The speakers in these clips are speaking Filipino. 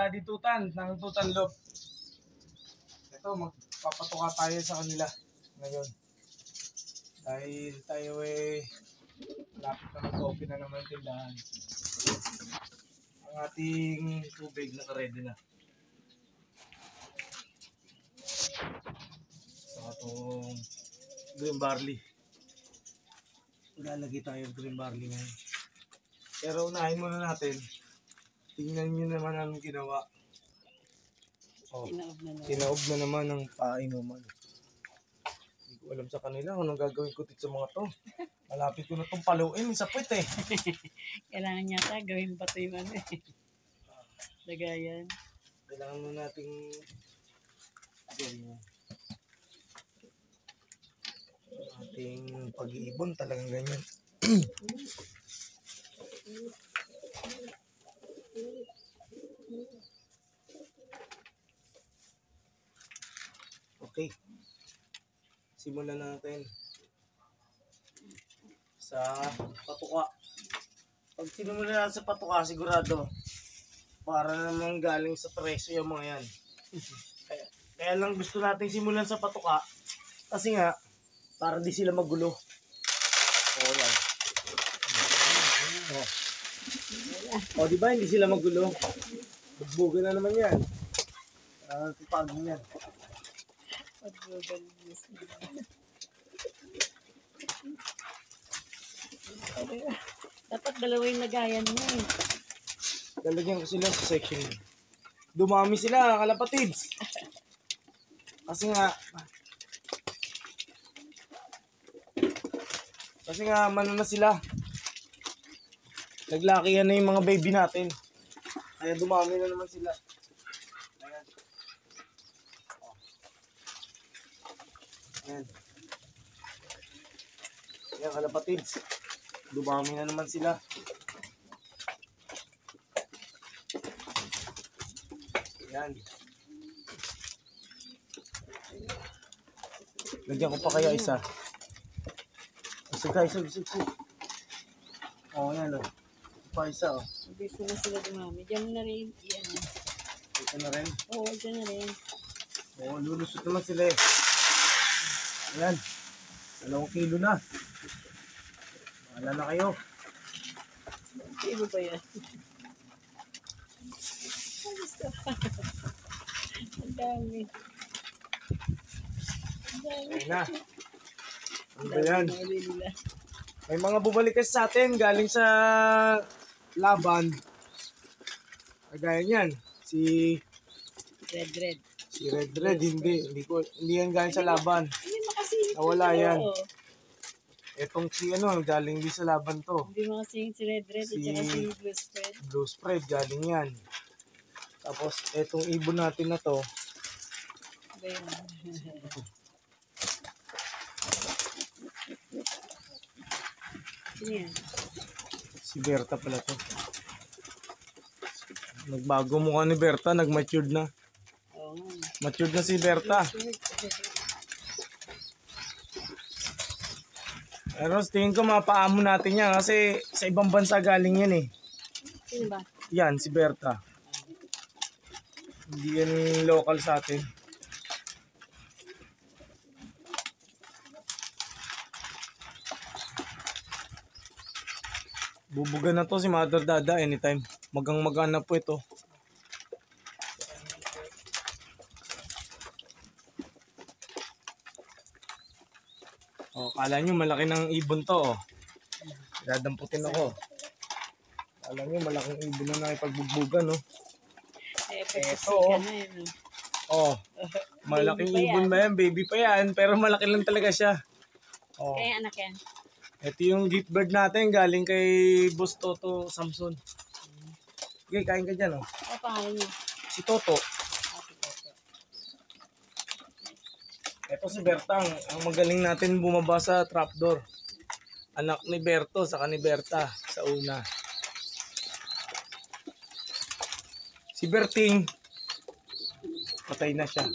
Daddy Tutan ng Tutan Loop. Ito, magpapatuka tayo sa kanila ngayon. Dahil tayo lapit na mag-open na naman tindahan. Ang ating tubig naka-ready na. Sa itong green barley. Lalagay tayo ng green barley ngayon. Pero unahin muna natin. Tingnan nyo naman ang ginawa. Oh, tinaob na naman ang painuman. Hindi ko alam sa kanila kung anong gagawin ko dito sa mga to. Malapit ko na itong paluin sa puwit eh. Kailangan yata gawin pa ito yung ano eh. Lagayan. Kailangan mo nating ating pag-iibon talagang ganyan. Okay. Simulan natin sa patuka. Pag sinimulan natin sa patuka, sigurado para naman galing sa preso yung mga yan. Kaya lang gusto natin simulan sa patuka kasi nga para di sila magulo. O yan. O diba hindi sila magulo? Bugbugan na naman yan. Tipagin yan. Pag-google news na. Dapat dalawa yung lagayan mo eh. Lalagyan ko sila sa section. Dumami sila, kalapatids. Kasi nga mano na sila. Naglakihan na yung mga baby natin. Kaya dumami na naman sila. Ayan. Ayan. Ayan kalapatids. Dumami na naman sila. Ayan. Lagyan ko pa kaya isa. Isig. Oh, yan o. Pa isa o. Mabilis na sila dumami. Diyan na rin. Iyan. Ito na rin. Oo, diyan na rin. Oo, lulusot naman sila eh. Ayan. 2 kilo na. Bahala na kayo. Iba ba yan? Ang dami. Ayan na. Ano ba yan? May mga bumalik kasi sa atin galing sa laban. Kagaya niyan. Si Red. Hindi yan galing sa laban. Nawala yan. Etong si galing din sa laban to. Hindi mo kasi si Red at saka si Blue Spread. Blue Spread, galing yan. Tapos etong ibon natin na to. Yan. Si Berta pala to. Nagbago mukha ni Berta, nag-matured na. Oo. Matured na si Berta. Pero tingin ko mapaamo natin yan kasi sa ibang bansa galing yan eh. Sino ba? Yan, si Berta. Hindi yan local sa atin. Bubugan na to si Mother Dada anytime. Magang-magaan na po ito. O, kala nyo malaki ng ibon to. O. Dadamputin ako. Kala nyo malaking ibon na nakipagbugbugan. O. Eto. O. Malaking ibon ba yan? Baby pa yan. Pero malaki lang talaga siya. O. Kaya anak yan. Ito yung gift bird natin galing kay Boss Toto Samson. Okay, kain ka dyan. O. Ano pangalan niya? Si Toto. Ito si Bertang, ang magaling natin bumaba sa trapdoor. Anak ni Berto, saka ni Berta sa una. Si Berting, patay na siya.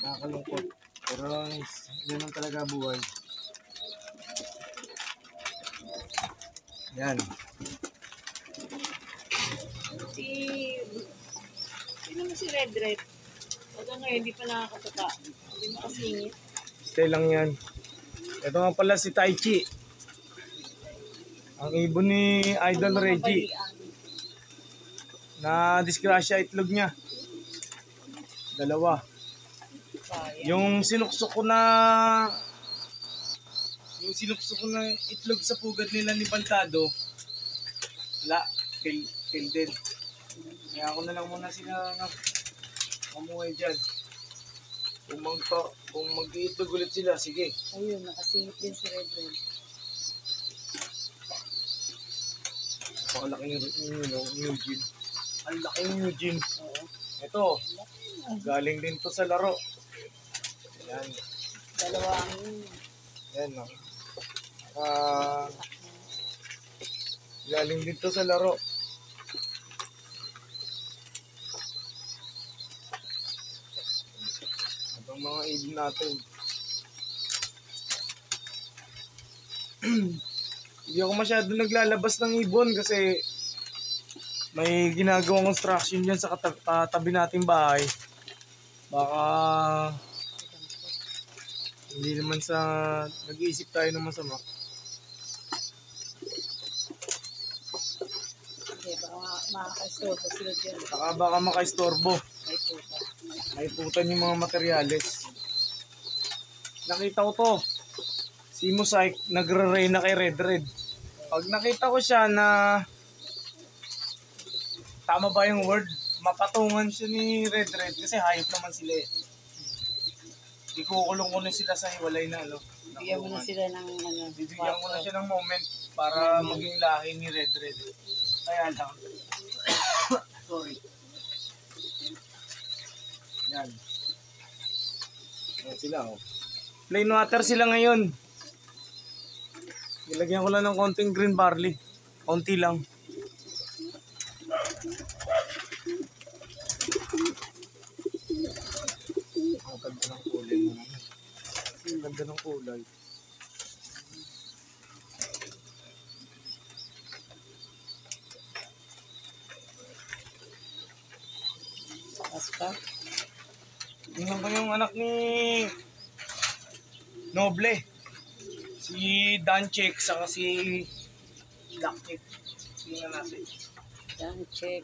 Nakakalungkot. Pero yun ang talaga buhay. Yan. Sino mo si Red Red? Hanggang ngayon, hindi pa nakakatapa. Hindi makasingit. Stay lang yan. Ito nga pala si Tai Chi. Ang ibon ni Idol Reggie. Na disgrasya itlog niya. Dalawa. Yung sinuksok ko na itlog sa pugad nila ni Pantado, wala, kill din. Kaya ako na lang muna sila mamuhay dyan. Kung mag-iitlog ulit sila, sige. Ayun, nakasingit din si Red Red. Pakalaki yung Eugene. Ang laki yung Eugene. Oo. Ito, galing din to sa laro. Yan. Dalawa ang Yan, no. Galing din to sa laro. Ang mga ibon natin. Hindi ako masyado naglalabas ng ibon kasi may ginagawang construction dyan sa katabi nating bahay. Baka hindi naman sa nag-iisip tayo ng masama. okay, baka makakaistorbo sila dyan. Baka makaistorbo. May puta. May putan yung mga materyales. Nakita ko to. Si Mosaic nagre-reyna kay Red Red. Pag nakita ko siya na tama ba yung word? Mapatungan siya ni Red Red kasi hayop naman sila eh. Ikukulong ko na sila sa hiwalay na Bigyan mo na sila ng bibigyan ko na siya ng moment para maging lahi ni Red Red. Kaya lang. Sorry. Yan. Yan sila oh. Plain water sila ngayon. Ilagyan ko lang ng konting green barley. Konti lang. Ang ganda ng kulay mo naman. Ang ganda ng kulay. Basta. Tingnan ko yung anak ni Noble. Si Danchek saka si Blackcheck. Tingnan natin. Down check.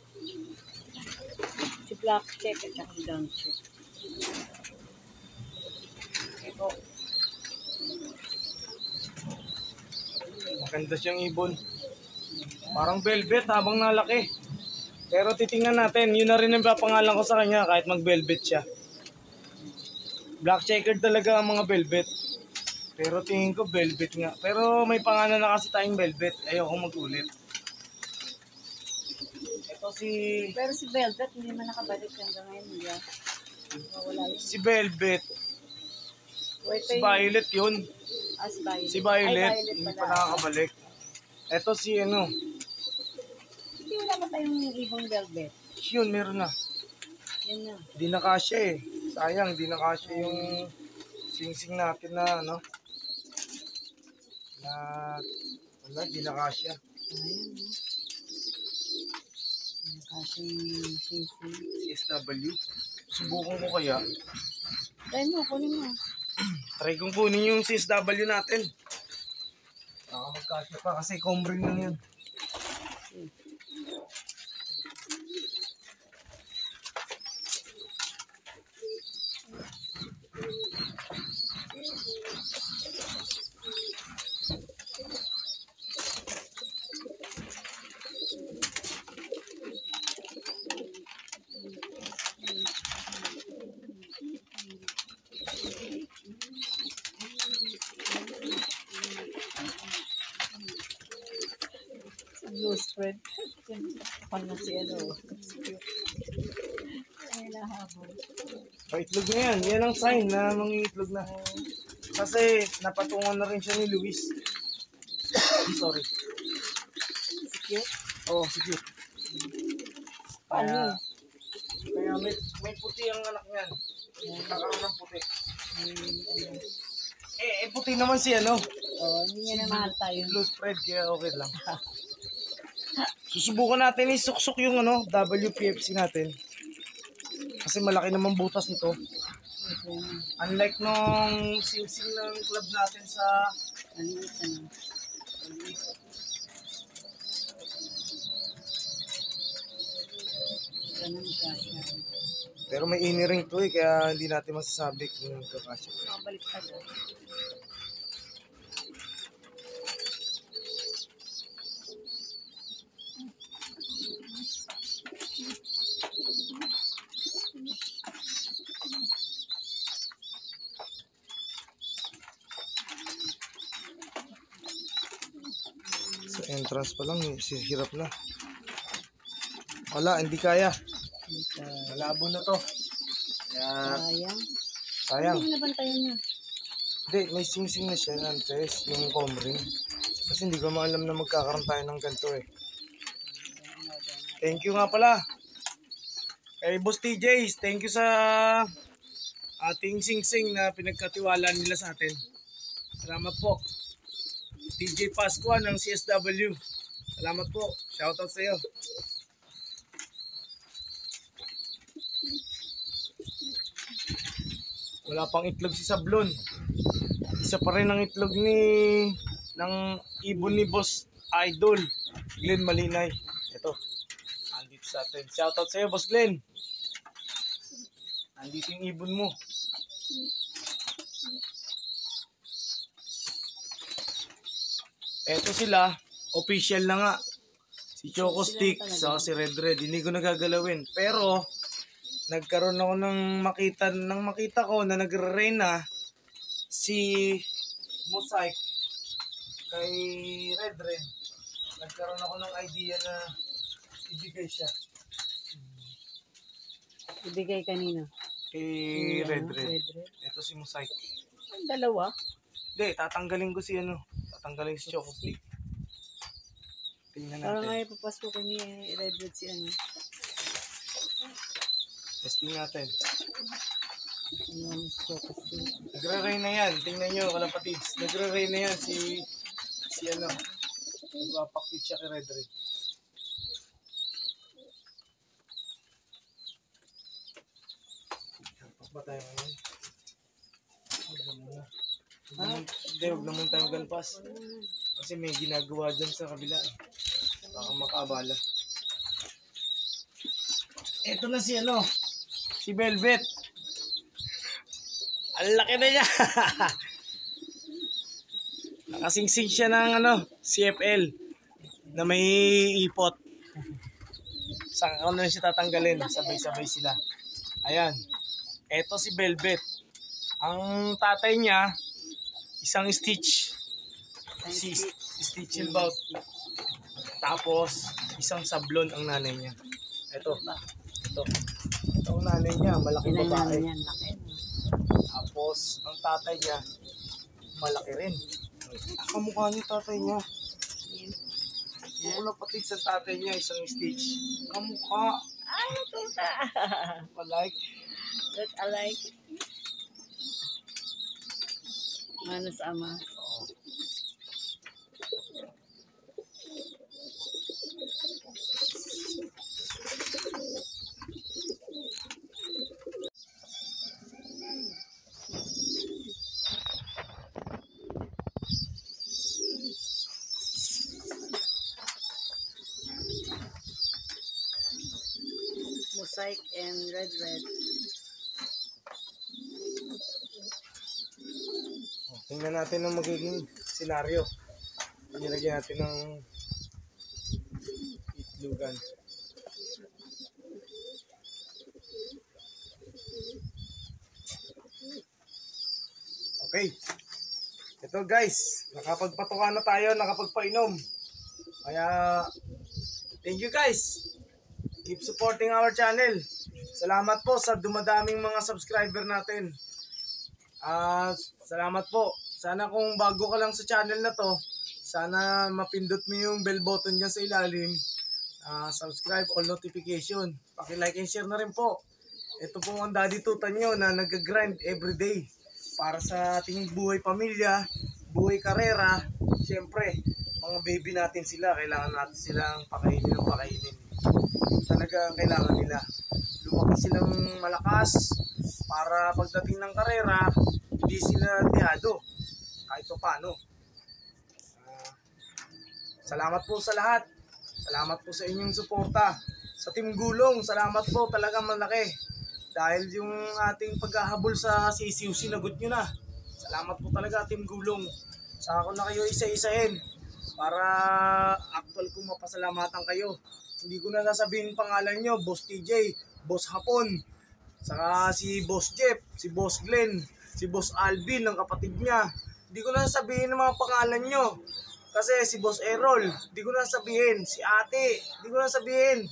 Si Black check at saka si down check. Ito. Maganda siyang ibon. Parang velvet habang nalaki. Pero titingnan natin, yun na rin ang papangalan ko sa kanya kahit mag-velvet siya. Black checkered talaga ang mga velvet. Pero tingin ko velvet nga. Pero may pangalan na kasi tayong velvet. Ayoko mag-ulit. Ito si... Pero si Velvet hindi man nakabalik hanggang ngayon. Wala yun. Si Velvet. Wait, Si Violet yun. si Violet. Si Violet. Ay, Hindi pala. pa nakakabalik. Ito si ano. Hindi wala ba tayong ibang Velvet? Yun, meron na. Yan na. Hindi na kasya eh. Sayang, hindi na kasya yung sing-sing natin na ano. Na wala, hindi na kasya. Ayan, no? Kasi sing-sing. CSW. Subukan ko kaya. Try mo, kunin mo. Try kong kunin yung CSW natin. Baka magkasya pa kasi combring lang yun. Blue spread. Pan na si ano. Ay, nahabol. Itlog na yan. Yan ang sign na mangingitlog na. Kasi napatungan na rin siya ni Luis. Sorry. Si cute. Oo, sige. Paano? Kaya may puti ang anak niyan. Nakaroon ng puti. Puti naman si ano. Oh, hindi niya na mahal tayo. Blue spread, kaya okay lang. Susubukan natin isuksok yung ano, WPFC natin. Kasi malaki naman butas nito. Unlike nung sing-sing ng club natin sa Maliit ano. Ganun kasya. pero may iniring to kaya hindi natin masasabi kung kakasya. Makabalik ka doon. Sa entrance pa lang, hirap na. Wala, hindi kaya. Malabo na to. Kaya, Sayang. sayang. Hindi nabantayan niya. Hindi, may sing-sing na siya antes, yung comring. Kasi hindi ko maalam na magkakaroon tayo ng ganito eh. Thank you nga pala. Kay Boss TJs, thank you sa ating sing-sing na pinagkatiwala nila sa atin. Salamat po. TJ Pascua ng CSW. Salamat po. Shoutout sa iyo. Wala pang itlog si Sablon. Isa pa rin ang itlog ng ibon ni Boss Idol, Glenn Malinay. Ito. Andito sa atin. Shoutout sa iyo, Boss Glenn. Andito yung ibon mo. Eto sila, official na nga. Si Choco Stick, saka si Red Red. Hindi ko nagagalawin. Pero, nagkaroon ako ng makita ko na nagre-reyna si Mosaic kay Red Red. Nagkaroon ako ng idea na ibigay siya. Ibigay kanino? Kay Red Red. Red Red. Ito si Mosaic. Ang dalawa? Hindi, tatanggalin ko si tatanggalin si Choco Stick. Tingnan Parang natin. ngayon papasukin ni Red Red si ano. Testing natin. Ano ang focus din. Nagre-reyna yan. Tingnan nyo, kalapatids. Nagre-reyna yan si nagpapaktit siya kay Red Red. Tapos ba tayo ngayon? Hindi, huwag naman tayo galpas. Kasi may ginagawa dyan sa kabila. Baka makaabala. Ito na si Velvet. Ang laki na niya. Nakasingsing siya ng CFL na may ipot. Saka ko na siya tatanggalin. Sabay-sabay sila. Ayan. Ito si Velvet. Ang tatay niya, isang stitch. Si Stitch Bout. Tapos, isang sablon ang nanay niya. Ito ang nanay niya, malaking babae. Tapos, ang tatay niya, malaki rin. Kamukha niya tatay niya. Wala pati sa tatay niya, isang stitch. Kamukha. Ay, tuta! Alike. That alike. Ano sa ama? Mosaic and Red Red. Tingnan natin ang magiging senaryo. Nilagyan natin ng itlugan. Okay. Ito guys, nakapagpatuka na tayo, nakapagpainom. Kaya, thank you guys. Keep supporting our channel. Salamat po sa dumadaming mga subscriber natin. Salamat po. Sana kung bago ka lang sa channel na to, sana mapindot mo yung bell button dyan sa ilalim. Subscribe, all notification. Paki-like and share na rin po. Ito po ang Daddy Tuta nyo na nag-grind everyday para sa ating buhay pamilya, buhay karera. Siyempre, mga baby natin sila, kailangan natin silang pakainin ng pakainin. Talaga kailangan nila. Lumaki silang malakas para pagdating ng karera, hindi sila tiyado kahit pa paano. Salamat po sa lahat. Salamat po sa inyong suporta. Sa Team Gulong, salamat po talaga malaki. Dahil yung ating paghahabol sa sisiw, sinagot nyo na. Salamat po talaga Team Gulong. Saka ko na kayo isa-isahin para actual kong mapasalamatan kayo. Hindi ko na nasabihin pangalan nyo, Boss TJ, Boss Hapon, saka si Boss Jeff, si Boss Glenn, si Boss Alvin, ng kapatid niya. Hindi ko na sabihin ng mga pangalan nyo. Kasi si Boss Errol, hindi ko na sabihin. Si Ate, hindi ko na sabihin.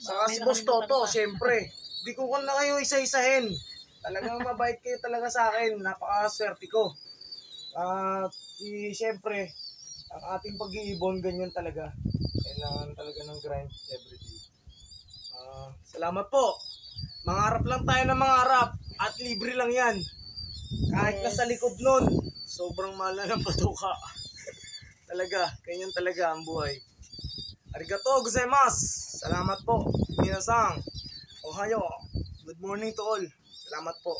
Saka si Boss Toto, syempre. Hindi ko na kayo isa-isahin. Talagang mabait kayo talaga sa akin. Napakaswerte ko. Syempre, ang ating pag-iibon, ganyan talaga. Kailangan talaga ng grind everyday. Salamat po. Mangarap lang tayo ng mangarap. At libre lang yan. Kahit nasa likod nun, sobrang mahal na ng patuka. Talaga, ganyan talaga ang buhay. Arigato gozaimasu. Salamat po. Minasang. Ohayo. Good morning to all. Salamat po.